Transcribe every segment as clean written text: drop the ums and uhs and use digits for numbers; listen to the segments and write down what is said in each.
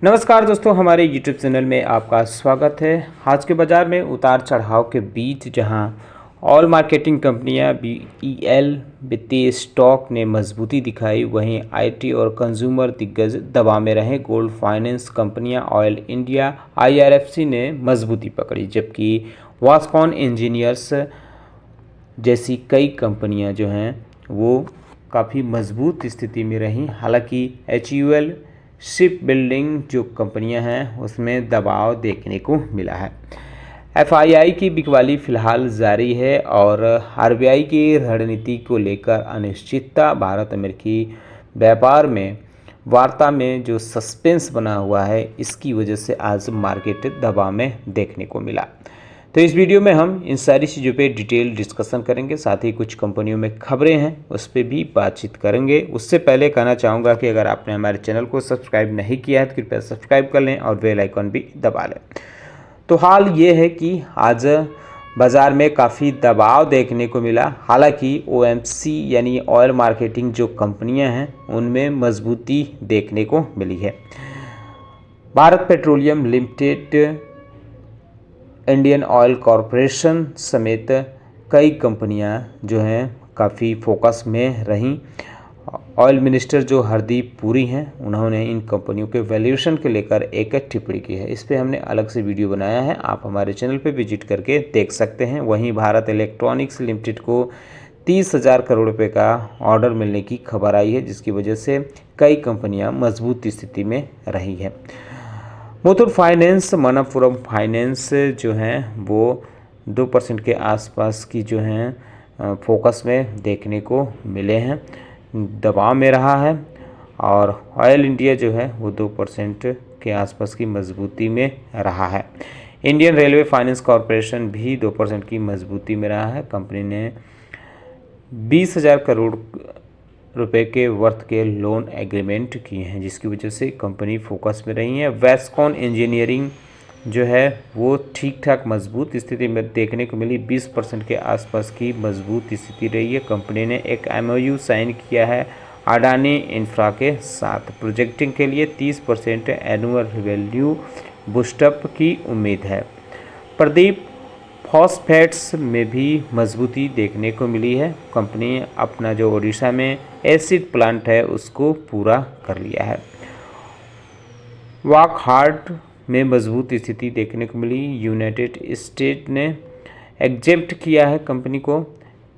नमस्कार दोस्तों, हमारे YouTube चैनल में आपका स्वागत है। आज के बाज़ार में उतार चढ़ाव के बीच जहां ऑल मार्केटिंग कंपनियां BEL वित्तीय स्टॉक ने मजबूती दिखाई, वहीं IT और कंज्यूमर दिग्गज दबाव में रहे। गोल्ड फाइनेंस कंपनियां ऑयल इंडिया IRFC ने मजबूती पकड़ी, जबकि वास्कॉन इंजीनियर्स जैसी कई कंपनियां जो हैं वो काफ़ी मजबूत स्थिति में रहीं। हालांकि HUL शिप बिल्डिंग जो कंपनियां हैं उसमें दबाव देखने को मिला है। FII की बिकवाली फिलहाल जारी है और RBI की रणनीति को लेकर अनिश्चितता। भारत अमेरिकी व्यापार में वार्ता में जो सस्पेंस बना हुआ है, इसकी वजह से आज मार्केट दबाव में देखने को मिला। तो इस वीडियो में हम इन सारी चीज़ों पे डिटेल डिस्कशन करेंगे, साथ ही कुछ कंपनियों में खबरें हैं उस पर भी बातचीत करेंगे। उससे पहले कहना चाहूँगा कि अगर आपने हमारे चैनल को सब्सक्राइब नहीं किया है तो कृपया सब्सक्राइब कर लें और बेल आइकन भी दबा लें। तो हाल ये है कि आज बाज़ार में काफ़ी दबाव देखने को मिला। हालांकि OMC यानी ऑयल मार्केटिंग जो कंपनियां हैं उनमें मजबूती देखने को मिली है। Bharat petroleum limited, Indian oil corporation समेत कई कंपनियां जो हैं काफ़ी फोकस में रहीं। ऑयल मिनिस्टर जो हरदीप पुरी हैं, उन्होंने इन कंपनियों के वैल्यूएशन को लेकर एक टिप्पणी की है। इस पे हमने अलग से वीडियो बनाया है, आप हमारे चैनल पे विजिट करके देख सकते हैं। वहीं भारत इलेक्ट्रॉनिक्स लिमिटेड को 30,000 करोड़ रुपए का ऑर्डर मिलने की खबर आई है, जिसकी वजह से कई कंपनियां मजबूत स्थिति में रही है। मुथूट फाइनेंस, मनप्पुरम फाइनेंस जो हैं वो 2% के आसपास की जो हैं फोकस में देखने को मिले हैं, दबाव में रहा है। और ऑयल इंडिया जो है वो 2% के आसपास की मजबूती में रहा है। इंडियन रेलवे फाइनेंस कॉरपोरेशन भी 2% की मजबूती में रहा है। कंपनी ने 20,000 करोड़ रुपए के वर्थ के लोन एग्रीमेंट किए हैं, जिसकी वजह से कंपनी फोकस में रही है। वेस्कॉन इंजीनियरिंग जो है वो ठीक ठाक मजबूत स्थिति में देखने को मिली, 20% के आसपास की मजबूत स्थिति रही है। कंपनी ने एक MOU साइन किया है अडानी इंफ्रा के साथ। प्रोजेक्टिंग के लिए 30% एनुअल रेवेन्यू बूस्टअप की उम्मीद है। प्रदीप फॉस्फेट्स में भी मजबूती देखने को मिली है। कंपनी अपना जो ओडिशा में एसिड प्लांट है उसको पूरा कर लिया है। वॉकहार्ट में मजबूत स्थिति देखने को मिली। यूनाइटेड स्टेट ने एग्जेप्ट किया है कंपनी को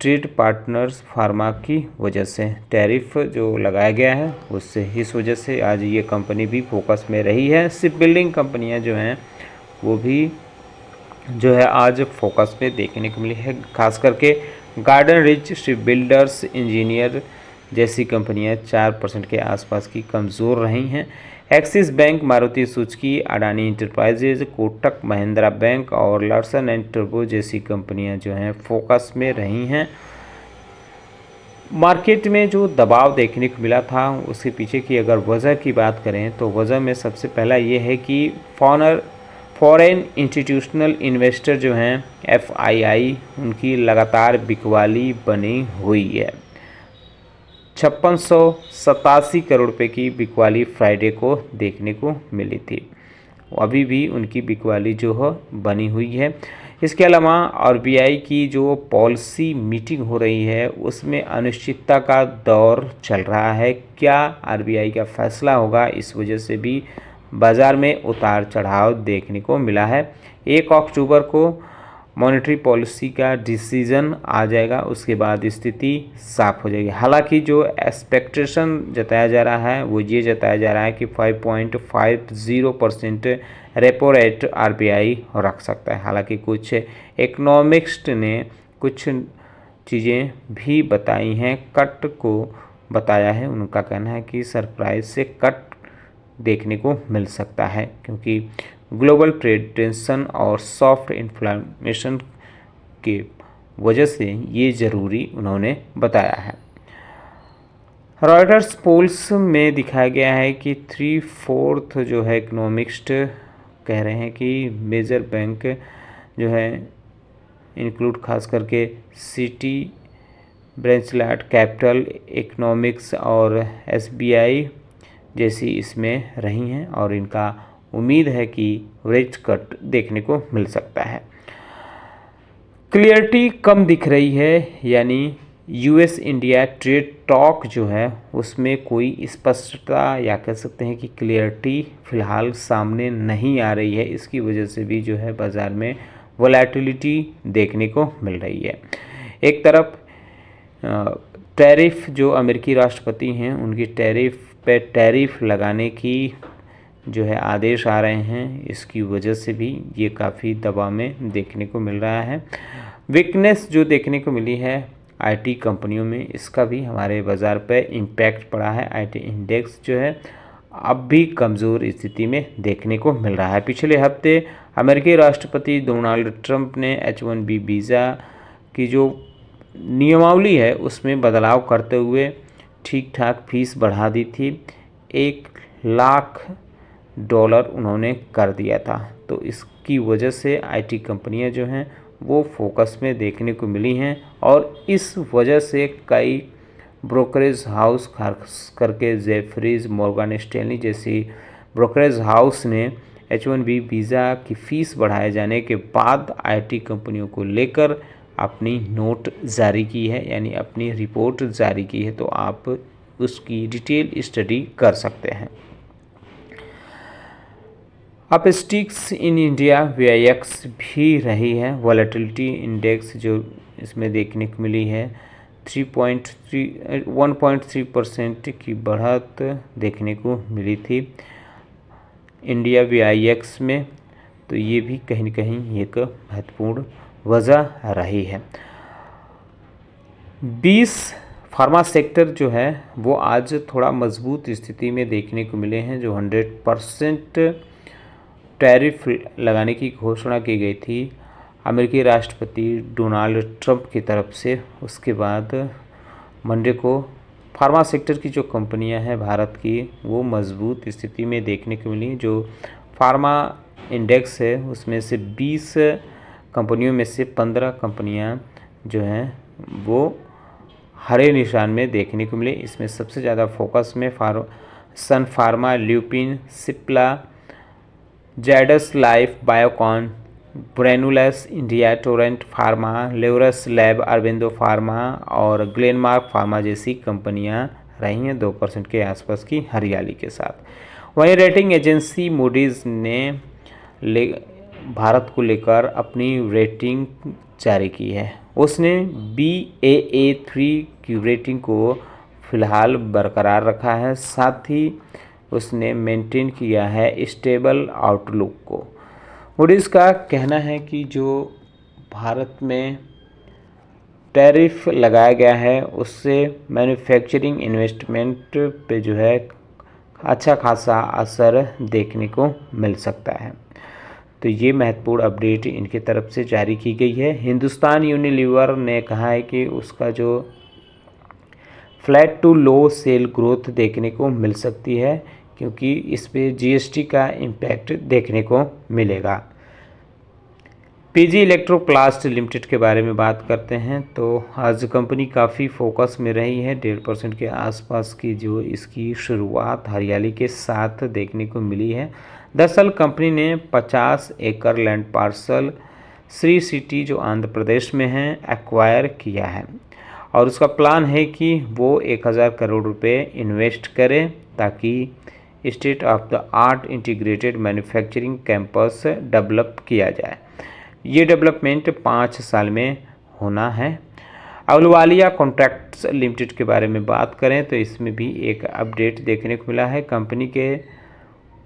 ट्रेड पार्टनर्स फार्मा की वजह से। टैरिफ जो लगाया गया है उससे, इस वजह से आज ये कंपनी भी फोकस में रही है। शिप बिल्डिंग कंपनियाँ जो हैं वो भी जो है आज फोकस में देखने को मिली है। खास करके garden rich ship builders engineer जैसी कंपनियां 4% के आसपास की कमज़ोर रही हैं। Axis bank, Maruti Suzuki, Adani enterprises, Kotak Mahindra bank और लार्सन एंड टर्बो जैसी कंपनियां जो हैं फोकस में रही हैं। मार्केट में जो दबाव देखने को मिला था उसके पीछे की अगर वजह की बात करें तो वजह में सबसे पहला ये है कि फॉरेन इंस्टीट्यूशनल इन्वेस्टर जो हैं FII, उनकी लगातार बिकवाली बनी हुई है। 5687 करोड़ रुपए की बिकवाली फ्राइडे को देखने को मिली थी, अभी भी उनकी बिकवाली जो है बनी हुई है। इसके अलावा RBI की जो पॉलिसी मीटिंग हो रही है उसमें अनिश्चितता का दौर चल रहा है। क्या RBI का फैसला होगा, इस वजह से भी बाज़ार में उतार चढ़ाव देखने को मिला है। 1 अक्टूबर को मॉनेटरी पॉलिसी का डिसीजन आ जाएगा, उसके बाद स्थिति साफ हो जाएगी। हालांकि जो एक्सपेक्टेशन जताया जा रहा है वो ये जताया जा रहा है कि 5.50% रेपो रेट RBI रख सकता है। हालांकि कुछ इकोनॉमिस्ट ने कुछ चीज़ें भी बताई हैं, कट को बताया है। उनका कहना है कि सरप्राइज से कट देखने को मिल सकता है, क्योंकि ग्लोबल ट्रेड टेंशन और सॉफ्ट इन्फ्लेशन के वजह से ये ज़रूरी उन्होंने बताया है। रॉयटर्स पोल्स में दिखाया गया है कि 3/4 जो है इकोनॉमिस्ट कह रहे हैं कि मेजर बैंक जो है इंक्लूड खास करके सिटी, ब्रेंचलाट कैपिटल इकोनॉमिक्स और SBI जैसी इसमें रही हैं और इनका उम्मीद है कि रेट कट देखने को मिल सकता है। क्लियरिटी कम दिख रही है, यानी यूएस इंडिया ट्रेड टॉक जो है उसमें कोई स्पष्टता या कह सकते हैं कि क्लियरिटी फ़िलहाल सामने नहीं आ रही है। इसकी वजह से भी जो है बाज़ार में वोलेटिलिटी देखने को मिल रही है। एक तरफ टैरिफ जो अमेरिकी राष्ट्रपति हैं उनकी टैरिफ लगाने की जो है आदेश आ रहे हैं, इसकी वजह से भी ये काफ़ी दबाव में देखने को मिल रहा है। वीकनेस जो देखने को मिली है आईटी कंपनियों में, इसका भी हमारे बाज़ार पे इम्पैक्ट पड़ा है। आईटी इंडेक्स जो है अब भी कमज़ोर स्थिति में देखने को मिल रहा है। पिछले हफ्ते अमेरिकी राष्ट्रपति डोनाल्ड ट्रंप ने H-1B वीज़ा की जो नियमावली है उसमें बदलाव करते हुए ठीक ठाक फीस बढ़ा दी थी। $1,00,000 उन्होंने कर दिया था। तो इसकी वजह से आईटी कंपनियां जो हैं वो फोकस में देखने को मिली हैं और इस वजह से कई ब्रोकरेज हाउस खास करके जेफरीज, मॉर्गन स्टैनली जैसी ब्रोकरेज हाउस ने H-1B वीज़ा की फ़ीस बढ़ाए जाने के बाद आईटी कंपनियों को लेकर अपनी नोट जारी की है, यानी अपनी रिपोर्ट जारी की है। तो आप उसकी डिटेल स्टडी कर सकते हैं। अब स्टिक्स इन इंडिया VIX भी रही है। वॉलेटिलिटी इंडेक्स जो इसमें देखने को मिली है 1.3% की बढ़त देखने को मिली थी इंडिया VIX में। तो ये भी कहीं न कहीं एक महत्वपूर्ण वजह रही है। 20 फार्मा सेक्टर जो है वो आज थोड़ा मजबूत स्थिति में देखने को मिले हैं। जो 100% टैरिफ लगाने की घोषणा की गई थी अमेरिकी राष्ट्रपति डोनाल्ड ट्रंप की तरफ से, उसके बाद मंडे को फार्मा सेक्टर की जो कंपनियां हैं भारत की वो मजबूत स्थिति में देखने को मिली। जो फार्मा इंडेक्स है उसमें से 20 कंपनियों में से 15 कंपनियां जो हैं वो हरे निशान में देखने को मिले। इसमें सबसे ज़्यादा फोकस में सन फार्मा, ल्यूपिन, सिप्ला, जेडस लाइफ, बायोकॉन, ब्रेनुलस India, Torrent pharma, Laurus lab, Aurobindo pharma और ग्लेनमार्क फार्मा जैसी कंपनियां रही हैं 2% के आसपास की हरियाली के साथ। वहीं रेटिंग एजेंसी मूडीज़ ने भारत को लेकर अपनी रेटिंग जारी की है। उसने Baa3 की रेटिंग को फ़िलहाल बरकरार रखा है, साथ ही उसने मेंटेन किया है स्टेबल आउटलुक को। मूडीज़ का कहना है कि जो भारत में टैरिफ लगाया गया है उससे मैन्युफैक्चरिंग इन्वेस्टमेंट पे जो है अच्छा खासा असर देखने को मिल सकता है। तो ये महत्वपूर्ण अपडेट इनकी तरफ से जारी की गई है। हिंदुस्तान यूनिलीवर ने कहा है कि उसका जो flat to low sale growth देखने को मिल सकती है, क्योंकि इस पे GST का इम्पैक्ट देखने को मिलेगा। PG इलेक्ट्रोप्लास्ट लिमिटेड के बारे में बात करते हैं तो आज कंपनी काफ़ी फोकस में रही है। 1.5% के आसपास की जो इसकी शुरुआत हरियाली के साथ देखने को मिली है। दरअसल कंपनी ने 50 एकड़ लैंड पार्सल श्री सिटी जो आंध्र प्रदेश में है एक्वायर किया है और उसका प्लान है कि वो 1000 करोड़ रुपए इन्वेस्ट करे ताकि state of the art integrated manufacturing campus develop किया जाए। ये डेवलपमेंट 5 साल में होना है। अहलुवालिया कॉन्ट्रैक्ट्स लिमिटेड के बारे में बात करें तो इसमें भी एक अपडेट देखने को मिला है। कंपनी के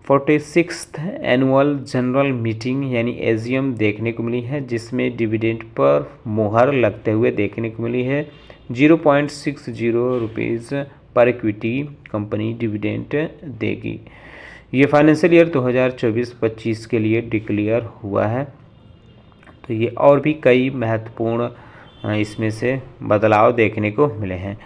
46th एनुअल जनरल मीटिंग यानी AGM देखने को मिली है, जिसमें डिविडेंड पर मुहर लगते हुए देखने को मिली है। 0.60 रुपीज़ पर इक्विटी कंपनी डिविडेंड देगी। ये फाइनेंशियल ईयर 2024-25 के लिए डिक्लेयर हुआ है। तो ये और भी कई महत्वपूर्ण इसमें से बदलाव देखने को मिले हैं।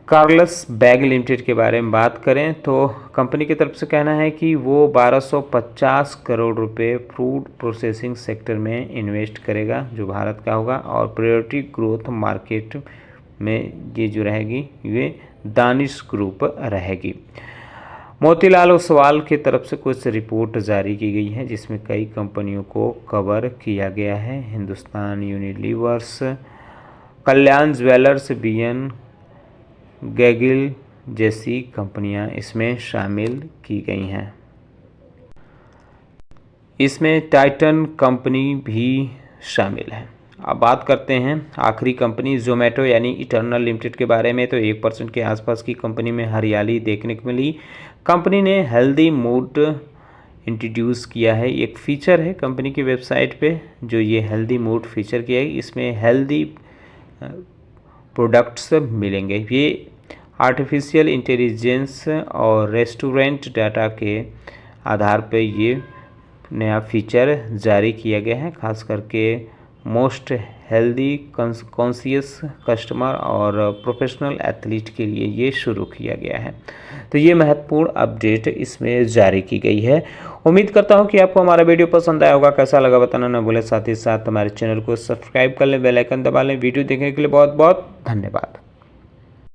कार्लस बैग लिमिटेड के बारे में बात करें तो कंपनी की तरफ से कहना है कि वो 1250 करोड़ रुपए फूड प्रोसेसिंग सेक्टर में इन्वेस्ट करेगा जो भारत का होगा और प्रायोरिटी ग्रोथ मार्केट में ये जो रहेगी ये दानिश ग्रुप रहेगी। मोतीलाल ओसवाल की तरफ से कुछ रिपोर्ट जारी की गई है जिसमें कई कंपनियों को कवर किया गया है। हिंदुस्तान यूनिलीवर्स, कल्याण ज्वेलर्स, बीएन गैगिल जैसी कंपनियां इसमें शामिल की गई हैं। इसमें टाइटन कंपनी भी शामिल है। अब बात करते हैं आखिरी कंपनी जोमेटो यानी इटर्नल लिमिटेड के बारे में। तो 1% के आसपास की कंपनी में हरियाली देखने को मिली। कंपनी ने हेल्दी मूड इंट्रोड्यूस किया है। एक फीचर है कंपनी की वेबसाइट पे जो ये हेल्दी मूड फीचर किया है। इसमें हेल्दी प्रोडक्ट्स मिलेंगे। ये आर्टिफिशियल इंटेलिजेंस और रेस्टोरेंट डाटा के आधार पर ये नया फीचर जारी किया गया है। खास करके मोस्ट हेल्दी कॉन्शियस कस्टमर और प्रोफेशनल एथलीट के लिए ये शुरू किया गया है। तो ये महत्वपूर्ण अपडेट इसमें जारी की गई है। उम्मीद करता हूँ कि आपको हमारा वीडियो पसंद आया होगा। कैसा लगा बताना ना भूलें। साथ ही साथ हमारे चैनल को सब्सक्राइब कर लें, बेल आइकन दबा लें। वीडियो देखने के लिए बहुत बहुत धन्यवाद।